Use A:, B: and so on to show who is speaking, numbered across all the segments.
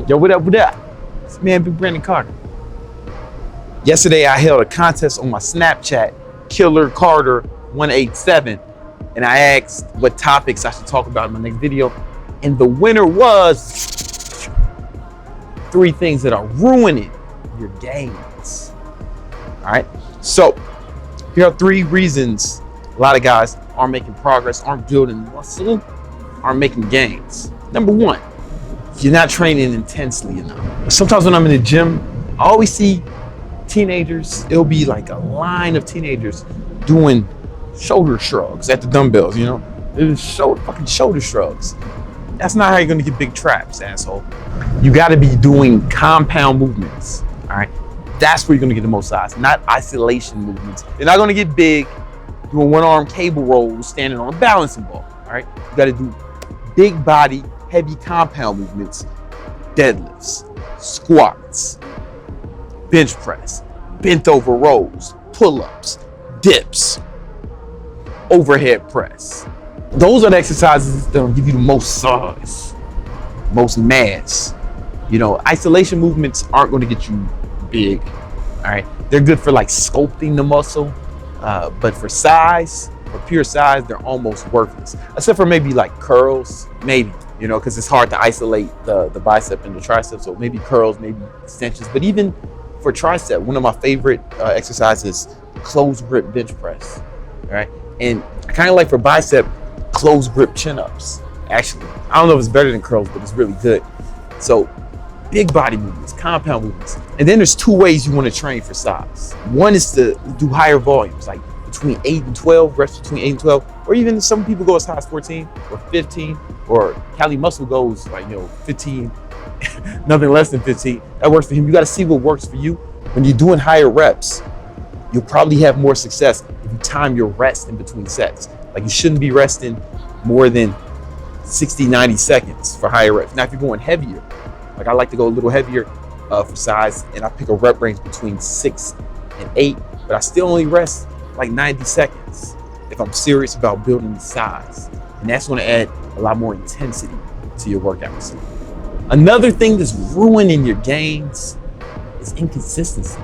A: Yo, what up, what up? It's man, Big Brandon Carter. Yesterday, I held a contest on my Snapchat, Killer Carter 187, and I asked what topics I should talk about in my next video, and the winner was 3 things that are ruining your gains. All right, so here are 3 reasons a lot of guys aren't making progress, aren't building muscle, aren't making gains. Number 1, you're not training intensely enough. Sometimes when I'm in the gym, I always see teenagers. It'll be like a line of teenagers doing shoulder shrugs at the dumbbells, you know? It's fucking shoulder shrugs. That's not how you're gonna get big traps, asshole. You gotta be doing compound movements, all right? That's where you're gonna get the most size, not isolation movements. You're not gonna get big doing 1-arm cable rolls, standing on a balancing ball, all right? You gotta do big body, heavy compound movements, deadlifts, squats, bench press, bent over rows, pull-ups, dips, overhead press. Those are the exercises that will give you the most size, most mass. You know, isolation movements aren't going to get you big, all right? They're good for like sculpting the muscle, but for size, for pure size, they're almost worthless. Except for maybe like curls, maybe, you know, because it's hard to isolate the bicep and the tricep. So maybe curls, maybe extensions. But even for tricep, one of my favorite exercises, closed grip bench press, all right? And I kind of like for bicep, closed grip chin-ups, actually. I don't know if it's better than curls, but it's really good. So big body movements, compound movements. And then there's 2 ways you want to train for size. One is to do higher volumes, like between 8 and 12, reps between 8 and 12, or even some people go as high as 14 or 15, or Cali Muscle goes like, you know, 15, nothing less than 15. That works for him. You got to see what works for you. When you're doing higher reps, you'll probably have more success if you time your rest in between sets. Like you shouldn't be resting more than 60, 90 seconds for higher reps. Now, if you're going heavier, like I like to go a little heavier for size, and I pick a rep range between 6 and 8, but I still only rest like 90 seconds if I'm serious about building the size. And that's going to add a lot more intensity to your workouts. Another thing that's ruining your gains is inconsistency.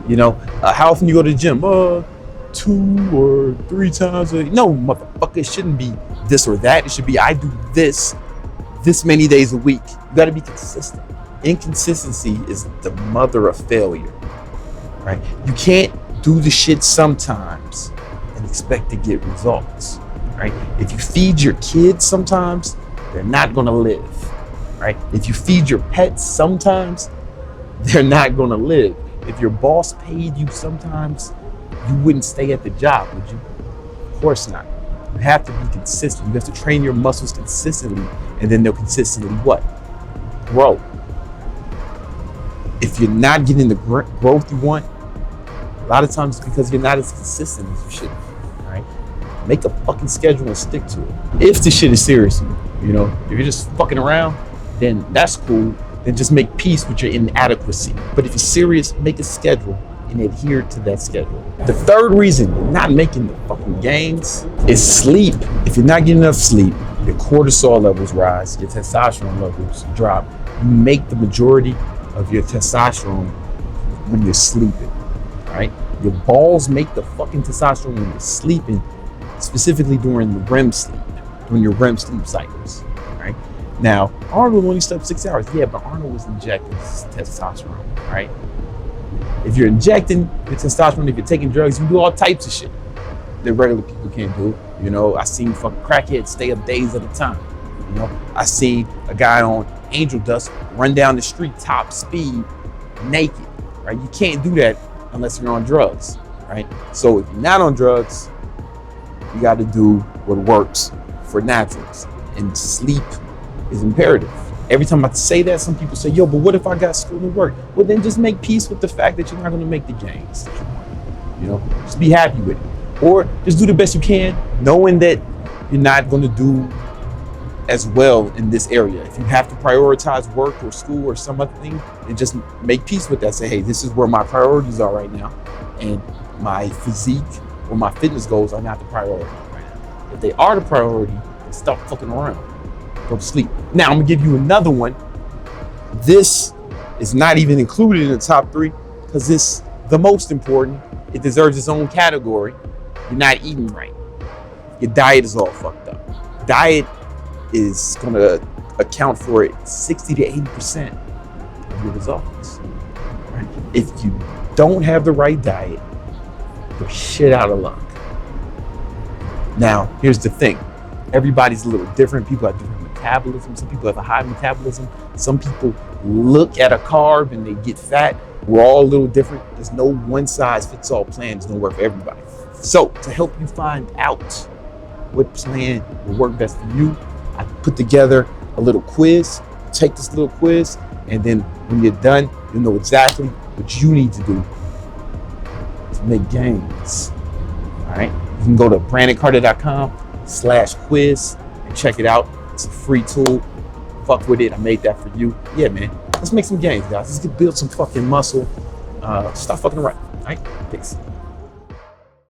A: You know, how often you go to the gym? 2 or 3 times a no, motherfucker, it shouldn't be this or that. It should be I do this many days a week. You got to be consistent. Inconsistency is the mother of failure, right? You can't do the shit sometimes and expect to get results, right? If you feed your kids sometimes, they're not gonna live, right? If you feed your pets sometimes, they're not gonna live. If your boss paid you sometimes, you wouldn't stay at the job, would you? Of course not. You have to be consistent. You have to train your muscles consistently, and then they'll consistently what? Grow. If you're not getting the growth you want, a lot of times it's because you're not as consistent as you should be, all right? Make a fucking schedule and stick to it. If the shit is serious, you know, if you're just fucking around, then that's cool. Then just make peace with your inadequacy. But if you're serious, make a schedule and adhere to that schedule. The 3rd reason you're not making the fucking gains is sleep. If you're not getting enough sleep, your cortisol levels rise, your testosterone levels drop. You make the majority of your testosterone when you're sleeping, all right? Your balls make the fucking testosterone when you're sleeping, specifically during the REM sleep, during your REM sleep cycles, all right? Now, Arnold only slept 6 hours. Yeah, but Arnold was injecting testosterone, all right? If you're injecting your testosterone, if you're taking drugs, you can do all types of shit that regular people can't do. You know, I seen fucking crackheads stay up days at a time. You know, I seen a guy on angel dust run down the street top speed naked, right? You can't do that unless you're on drugs, right? So if you're not on drugs, you got to do what works for naturals, and sleep is imperative. Every time I say that, some people say, yo, but what if I got school and work? Well, then just make peace with the fact that you're not going to make the gains that you want. You know, just be happy with it. Or just do the best you can, knowing that you're not going to do as well in this area. If you have to prioritize work or school or some other thing, then just make peace with that. Say, hey, this is where my priorities are right now. And my physique or my fitness goals are not the priority right now. If they are the priority, then stop fucking around. Go to sleep. Now, I'm going to give you another one This is not even included in the top 3 because it's the most important. It deserves its own category. You're not eating right. Your diet is all fucked up. Diet is going to account for 60 to 80% of your results. Right? If you don't have the right diet, you're shit out of luck. Now, here's the thing. Everybody's a little different. People have different metabolism. Some people have a high metabolism. Some people look at a carb and they get fat. We're all a little different. There's no one size fits all plan. There's no work for everybody. So to help you find out what plan will work best for you, I put together a little quiz. Take this little quiz, and then when you're done, you'll know exactly what you need to do to make gains. All right. You can go to brandoncarter.com/quiz and check it out. It's a free tool. Fuck with it. I made that for you. Yeah, man. Let's make some gains, guys. Let's build some fucking muscle. Stop fucking around. All right. Peace.